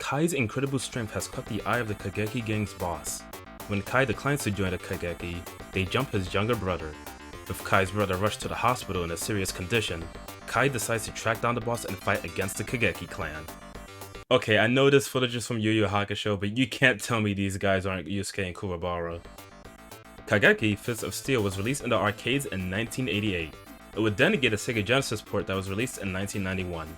Kai's incredible strength has caught the eye of the Kageki gang's boss. When Kai declines to join the Kageki, they jump his younger brother. With Kai's brother rushed to the hospital in a serious condition, Kai decides to track down the boss and fight against the Kageki clan. Okay, I know this footage is from Yu Yu Hakusho, but you can't tell me these guys aren't Yusuke and Kuwabara. Kageki Fist of Steel was released in the arcades in 1988. It would then get a Sega Genesis port that was released in 1991.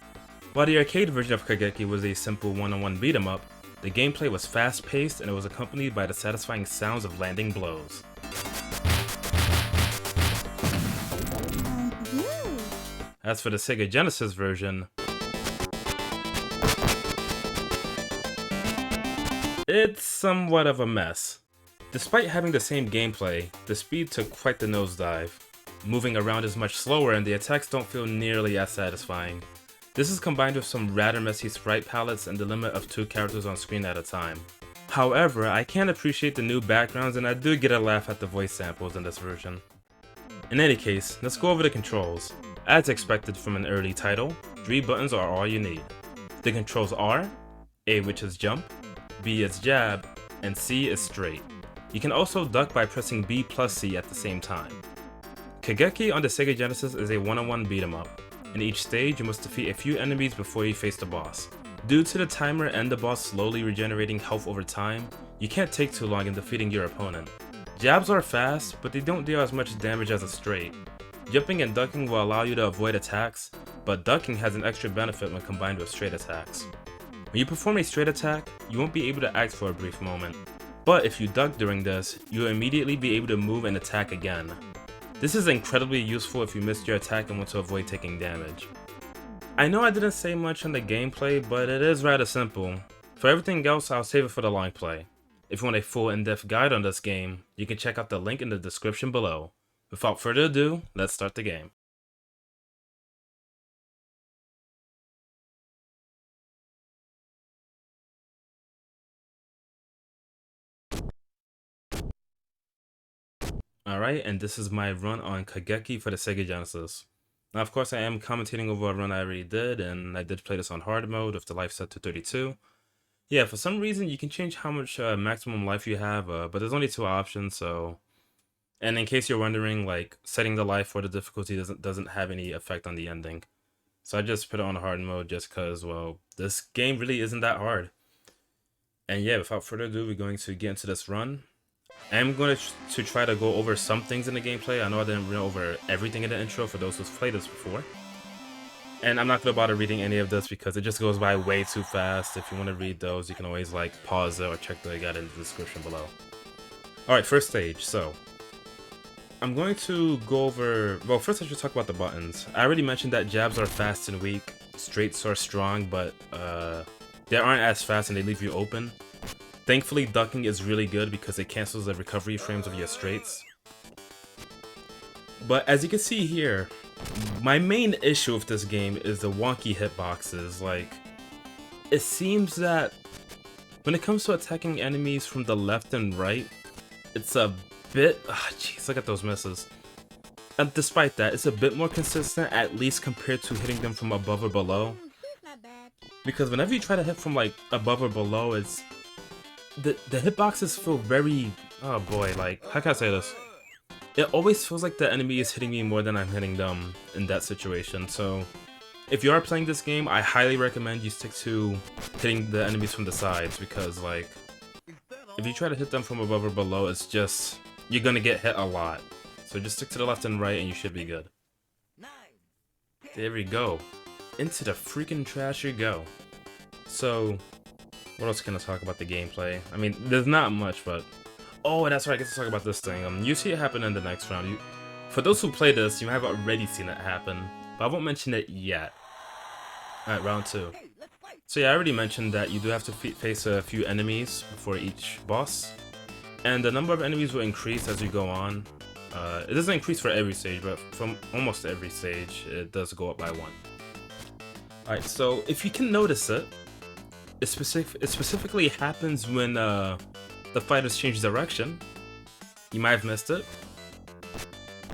While the arcade version of Kageki was a simple one-on-one beat-em-up, the gameplay was fast-paced and it was accompanied by the satisfying sounds of landing blows. As for the Sega Genesis version, it's somewhat of a mess. Despite having the same gameplay, the speed took quite the nosedive. Moving around is much slower and the attacks don't feel nearly as satisfying. This is combined with some rather messy sprite palettes and the limit of 2 characters on screen at a time. However, I can appreciate the new backgrounds and I do get a laugh at the voice samples in this version. In any case, let's go over the controls. As expected from an early title, 3 buttons are all you need. The controls are A, which is jump, B is jab, and C is straight. You can also duck by pressing B plus C at the same time. Kageki on the Sega Genesis is a one-on-one beat-em-up. In each stage, you must defeat a few enemies before you face the boss. Due to the timer and the boss slowly regenerating health over time, you can't take too long in defeating your opponent. Jabs are fast, but they don't deal as much damage as a straight. Jumping and ducking will allow you to avoid attacks, but ducking has an extra benefit when combined with straight attacks. When you perform a straight attack, you won't be able to act for a brief moment. But if you duck during this, you'll immediately be able to move and attack again. This is incredibly useful if you missed your attack and want to avoid taking damage. I know I didn't say much on the gameplay, but it is rather simple. For everything else, I'll save it for the long play. If you want a full in-depth guide on this game, you can check out the link in the description below. Without further ado, let's start the game. Alright, and this is my run on Kageki for the Sega Genesis. Now of course I am commentating over a run I already did, and I did play this on hard mode with the life set to 32. Yeah, for some reason you can change how much maximum life you have, but there's only 2 options, so... And in case you're wondering, like, setting the life or the difficulty doesn't have any effect on the ending. So I just put it on hard mode just because, well, this game really isn't that hard. And yeah, without further ado, we're going to get into this run. I am going to try to go over some things in the gameplay. I know I didn't run over everything in the intro for those who've played this before. And I'm not going to bother reading any of this because it just goes by way too fast. If you want to read those, you can always like pause it or check the guide in the description below. Alright, first stage. So, I'm going to go over... Well, first I should talk about the buttons. I already mentioned that jabs are fast and weak, straights are strong, but they aren't as fast and they leave you open. Thankfully, ducking is really good because it cancels the recovery frames of your straights. But as you can see here, my main issue with this game is the wonky hitboxes. Like, it seems that when it comes to attacking enemies from the left and right, it's a bit... Jeez, look at those misses. And despite that, it's a bit more consistent, at least compared to hitting them from above or below. Because whenever you try to hit from like above or below, it's... The hitboxes feel very... Oh boy, like, how can I say this? It always feels like the enemy is hitting me more than I'm hitting them in that situation. So, if you are playing this game, I highly recommend you stick to hitting the enemies from the sides. Because, like, if you try to hit them from above or below, it's just... You're gonna get hit a lot. So just stick to the left and right and you should be good. There we go. Into the freaking trash you go. So... What else can I talk about the gameplay? I mean, there's not much, but... Oh, that's right, I get to talk about this thing. You see it happen in the next round. For those who play this, you have already seen it happen, but I won't mention it yet. Alright, round 2. So yeah, I already mentioned that you do have to face a few enemies before each boss. And the number of enemies will increase as you go on. It doesn't increase for every stage, but from almost every stage, it does go up by 1. Alright, so if you can notice it, it specifically happens when the fighters change direction. You might have missed it.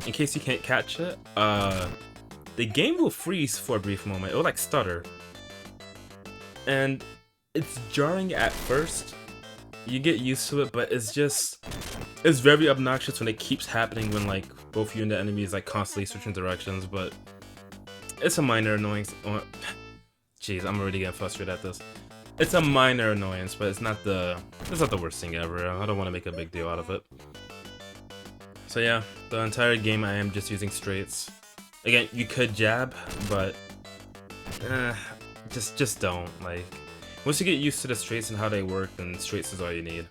In case you can't catch it, the game will freeze for a brief moment. It will like stutter. And it's jarring at first. You get used to it, but it's very obnoxious when it keeps happening when like both you and the enemy is like constantly switching directions, but it's a minor annoyance. Jeez, I'm already getting frustrated at this. It's a minor annoyance, but it's not the worst thing ever. I don't want to make a big deal out of it. So yeah, the entire game I am just using straights. Again, you could jab, but just don't. Like, once you get used to the straights and how they work, then straights is all you need.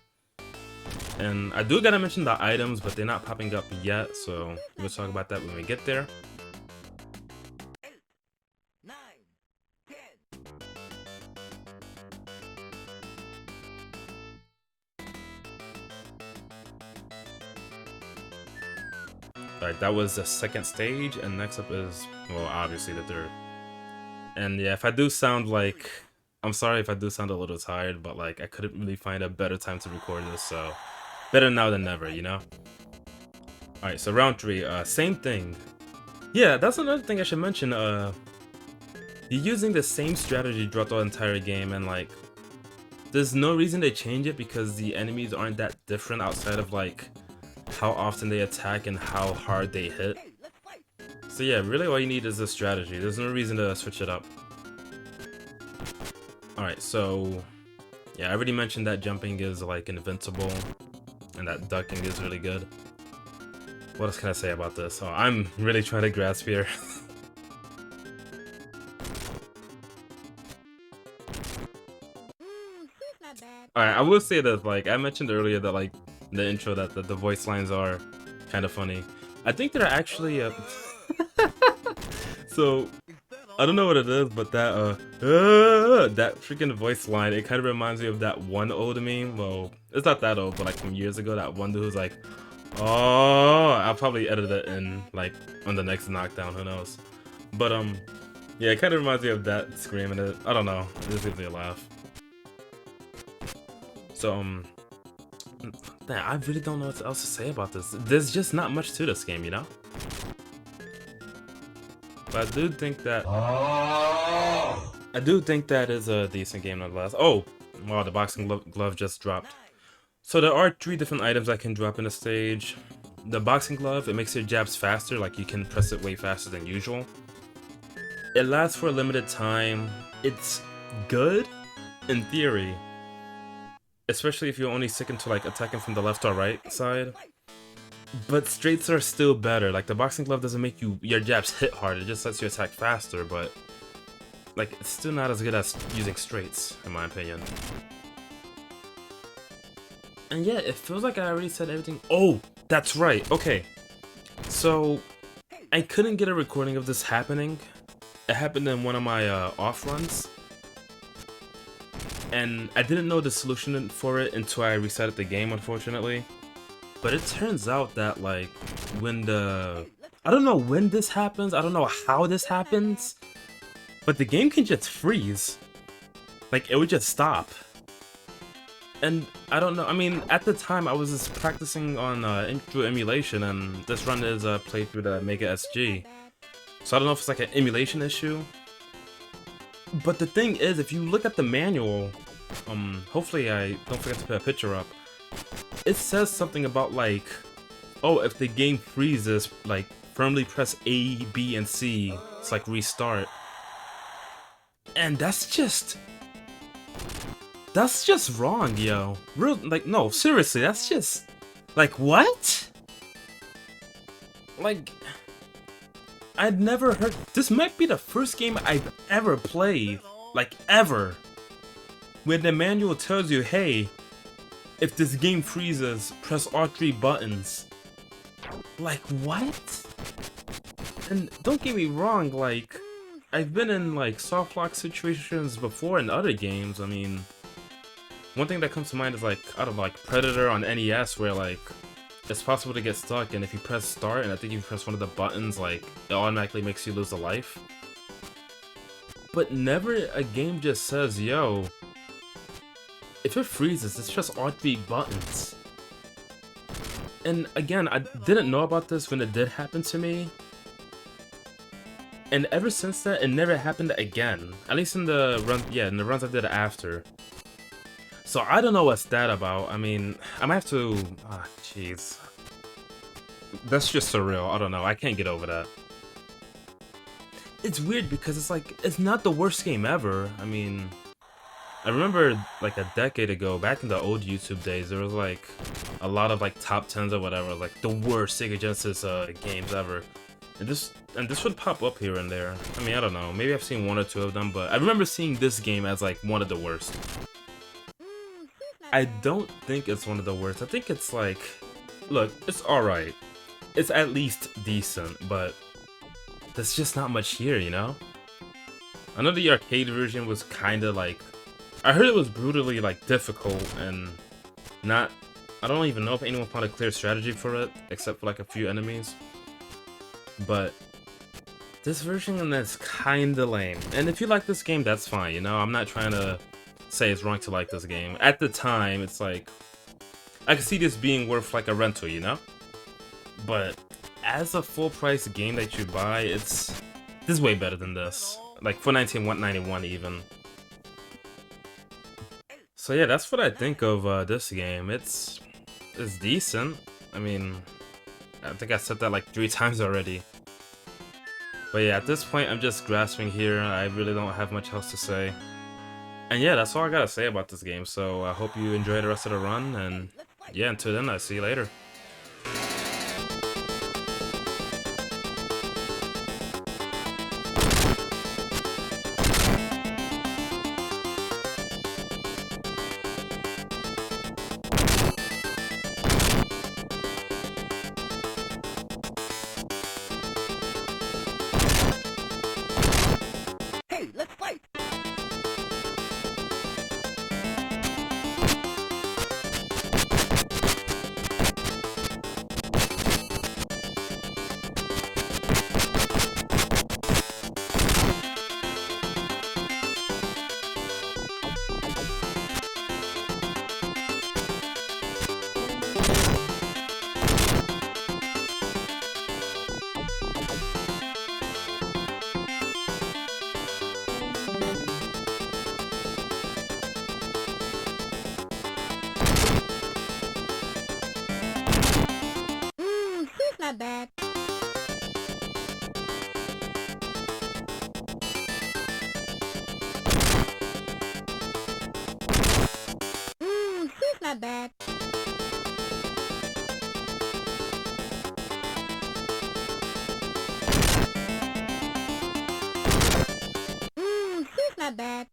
And I do gotta mention the items, but they're not popping up yet, so we'll talk about that when we get there. Alright, that was the second stage, and next up is, well, obviously the third. And yeah, if I do sound like, I'm sorry if I do sound a little tired, but like I couldn't really find a better time to record this, so better now than never, you know? Alright, so round 3, same thing. Yeah, that's another thing I should mention. You're using the same strategy throughout the entire game, and like, there's no reason to change it because the enemies aren't that different outside of like how often they attack and how hard they hit. So yeah, really all you need is a strategy. There's no reason to switch it up. Alright, so yeah, I already mentioned that jumping is like invincible and that ducking is really good. What else can I say about this? Oh, I'm really trying to grasp here. Alright, I will say that, like, I mentioned earlier that, like, in the intro that the voice lines are kind of funny. I think they're actually, so, I don't know what it is, but that, that freaking voice line, it kind of reminds me of that one old meme. Well, it's not that old, but, like, from years ago, that one dude who's like, oh, I'll probably edit it in, like, on the next knockdown, who knows. But, yeah, it kind of reminds me of that scream, and I don't know, it just gives me a laugh. So, I really don't know what else to say about this. There's just not much to this game, you know? But I do think that... I do think that is a decent game nonetheless. Oh! Wow, the boxing glove just dropped. So there are 3 different items I can drop in a stage. The boxing glove, it makes your jabs faster, like you can press it way faster than usual. It lasts for a limited time. It's good, in theory. Especially if you're only sticking to like attacking from the left or right side. But straights are still better. Like the boxing glove doesn't make your jabs hit hard, it just lets you attack faster, but like it's still not as good as using straights, in my opinion. And yeah, it feels like I already said everything. Oh, that's right, okay. So I couldn't get a recording of this happening. It happened in one of my off runs. And I didn't know the solution for it until I resetted the game, unfortunately. But it turns out that, like, when I don't know when this happens, I don't know how this happens, but the game can just freeze. Like, it would just stop. And I don't know, I mean, at the time I was just practicing on through emulation, and this run is played through the Mega SG. So I don't know if it's like an emulation issue. But the thing is, if you look at the manual, hopefully I don't forget to put a picture up, it says something about like, oh, if the game freezes, like, firmly press A, B, and C, it's like restart. And that's just wrong, yo. Like, no, seriously, that's just, like, what? Like, I'd never heard. This might be the first game I've ever played, like ever, where the manual tells you, hey, if this game freezes, press all 3 buttons. Like, what? And don't get me wrong, like, I've been in like soft lock situations before in other games. I mean, one thing that comes to mind is like out of like Predator on NES, where like it's possible to get stuck, and if you press start, and I think you press one of the buttons, like, it automatically makes you lose a life. But never a game just says, yo, if it freezes, it's just all 3 buttons. And again, I didn't know about this when it did happen to me. And ever since that, it never happened again. At least in the run, yeah, in the runs I did after. So I don't know what's that about. I mean, I might have to. Ah, jeez. That's just surreal. I don't know. I can't get over that. It's weird because it's like it's not the worst game ever. I mean, I remember like a decade ago, back in the old YouTube days, there was like a lot of like top 10s or whatever, like the worst Sega Genesis games ever. And this would pop up here and there. I mean, I don't know. Maybe I've seen one or two of them, but I remember seeing this game as like one of the worst. I don't think it's one of the worst. I think it's like, look, it's alright. It's at least decent, but there's just not much here, you know? I know the arcade version was kind of like, I heard it was brutally like difficult and not, I don't even know if anyone found a clear strategy for it, except for like a few enemies. But this version is kind of lame. And if you like this game, that's fine, you know? I'm not trying to say it's wrong to like this game. At the time, it's like, I could see this being worth like a rental, you know? But as a full price game that you buy, this is way better than this. Like for $19.91 even. So yeah, that's what I think of this game. It's decent. I mean, I think I said that like 3 times already. But yeah, at this point, I'm just grasping here. I really don't have much else to say. And yeah, that's all I gotta say about this game. So I hope you enjoy the rest of the run. And yeah, until then, I'll see you later. Not bad. She's not bad. She's not bad.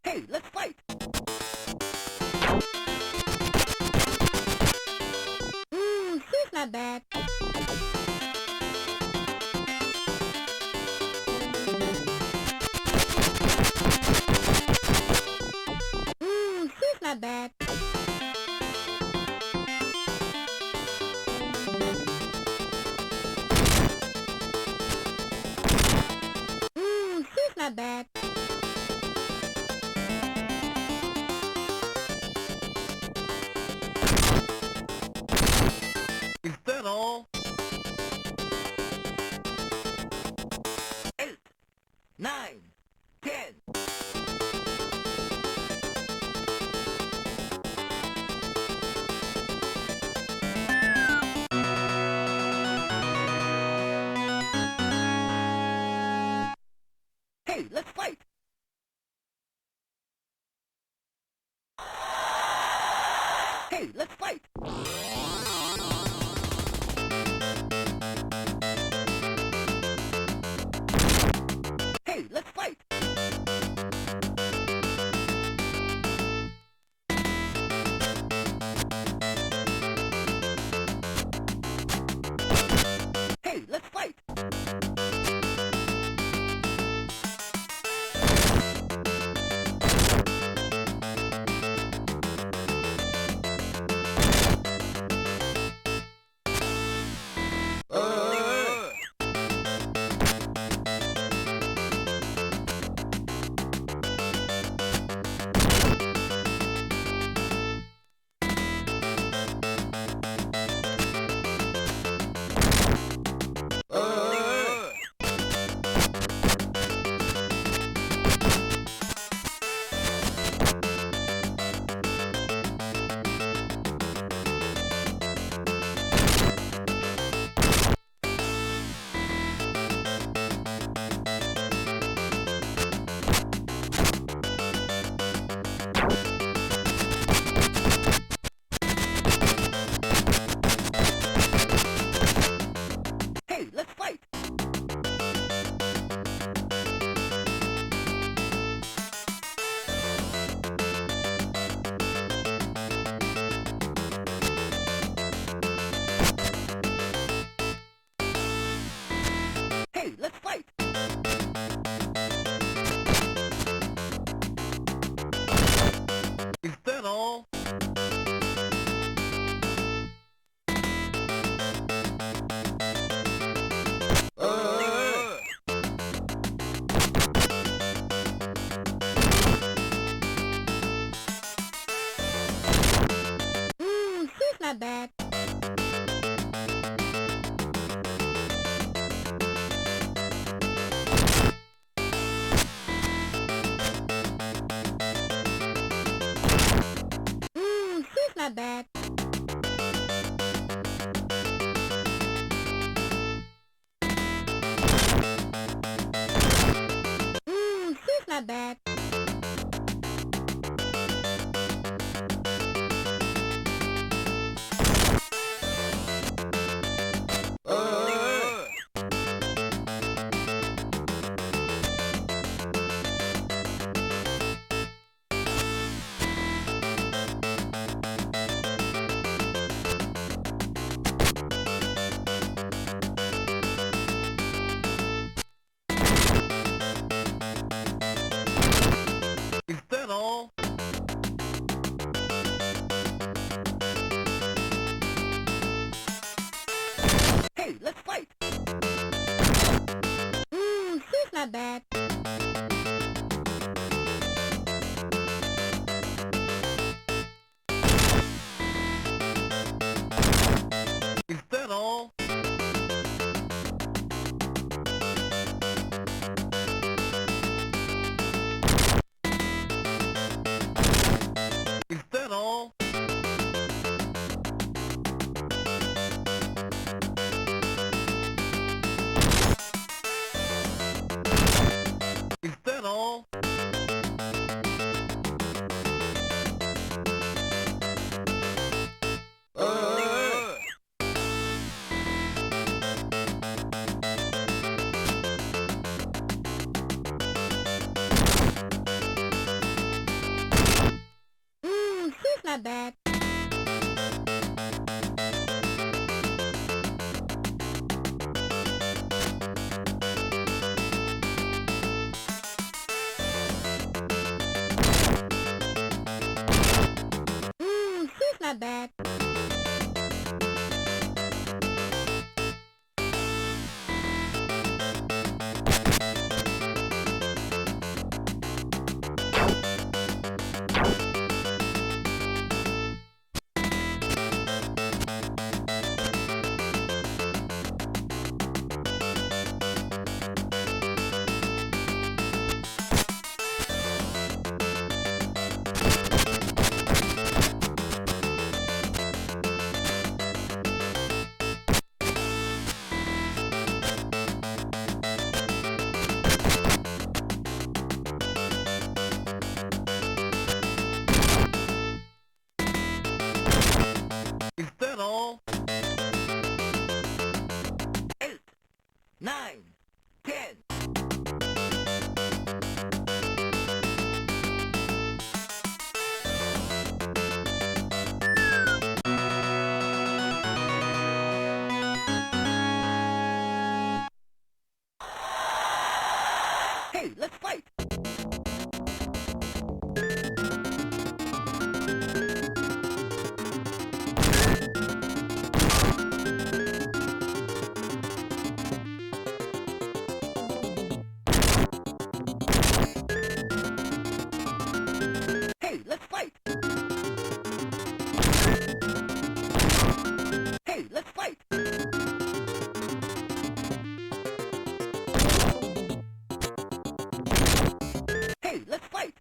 Hey, let's fight. She's not bad. She's not bad. She's not bad. Is that all? 8, 9, 10. Hey, let's fight. Hey, let's fight. Hey, let's fight! Hey, let's fight! 9, 10. Hey, let's fight! Hey, let's fight! Hey, let's fight! Hey, let's fight!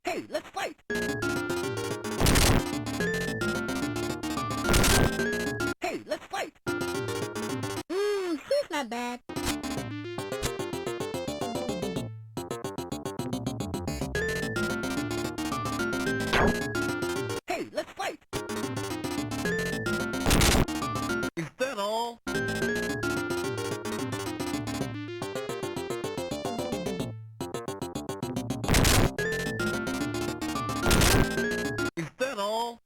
Hey, let's fight! Hey, let's fight! She's not bad. Hey, let's fight! Is that all? Is that all?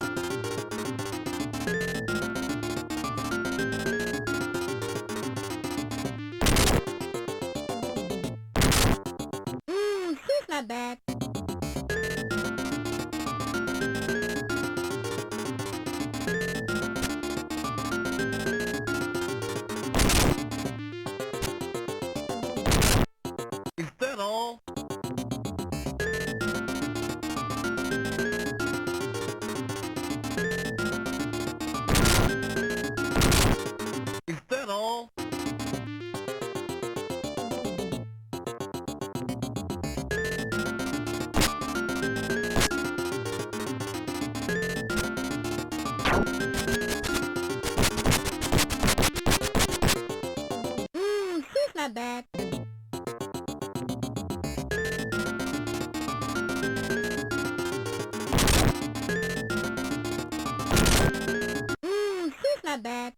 She's not bad. Is that all? Is that all? She's not bad. She's not bad.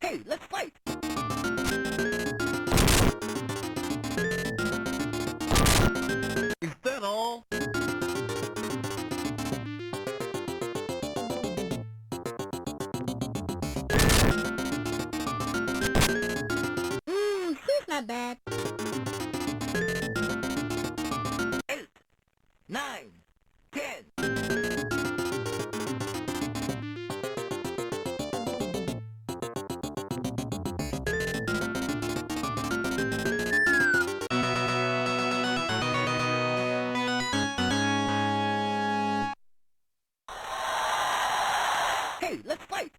Hey, let's fight! Is that all? She's not bad. 8, 9, 10. Hey, let's fight!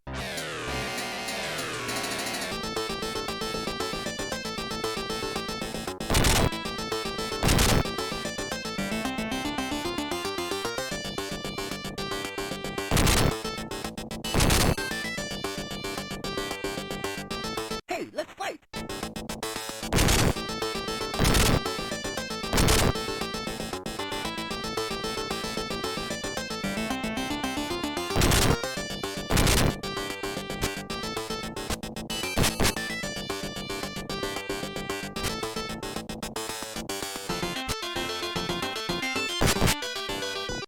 Hey, let's fight!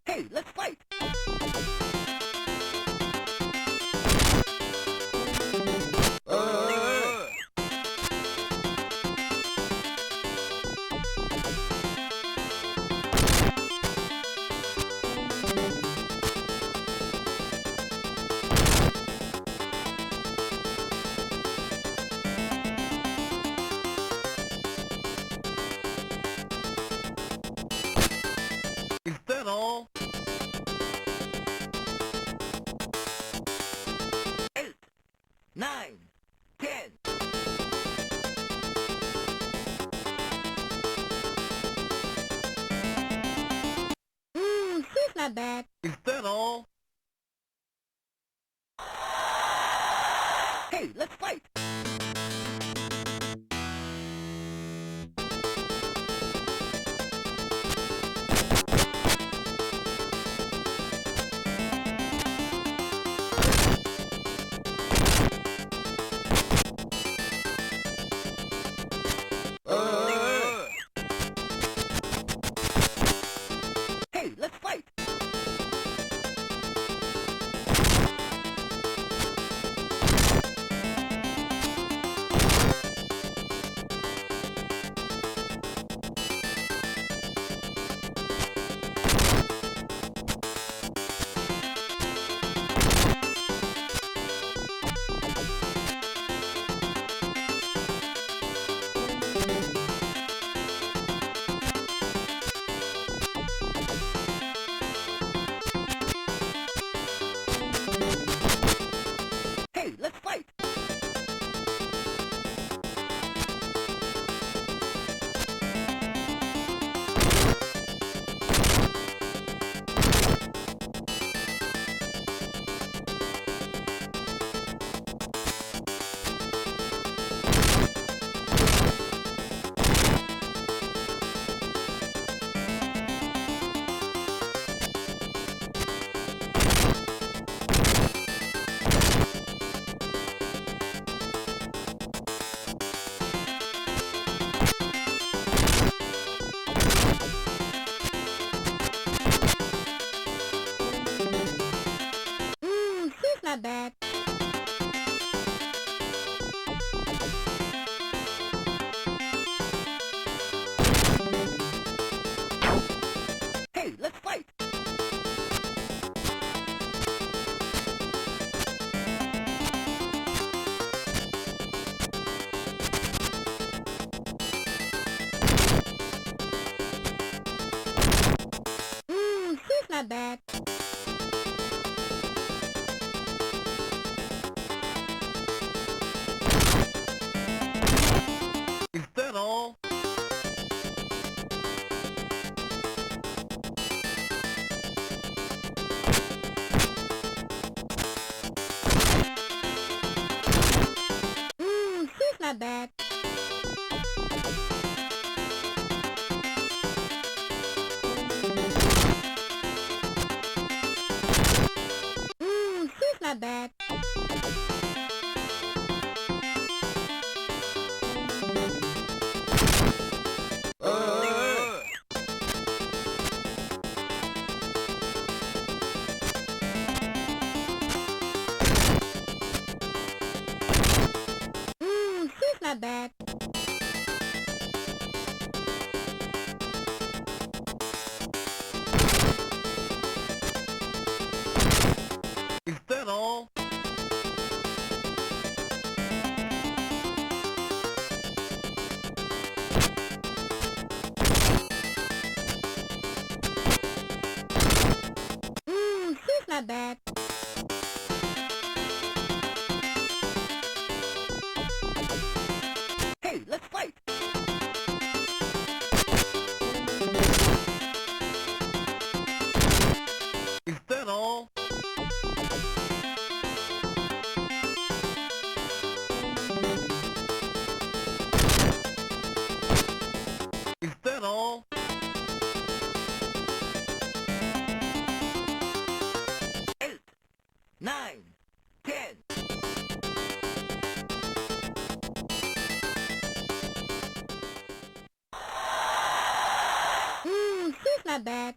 Hey, let's fight! Is that all? 8, 9, 10. She's not bad. Is that all? Hey, let's fight! Hey, let's fight! Hey, let's fight! She's not bad. Hey, let's fight! She's not bad. Is that all? She's not bad. She's not bad. She's not bad. Is that all? She's not bad. Hey, let's fight! Is that all? Is that all? 8, 9, 10. She's not bad.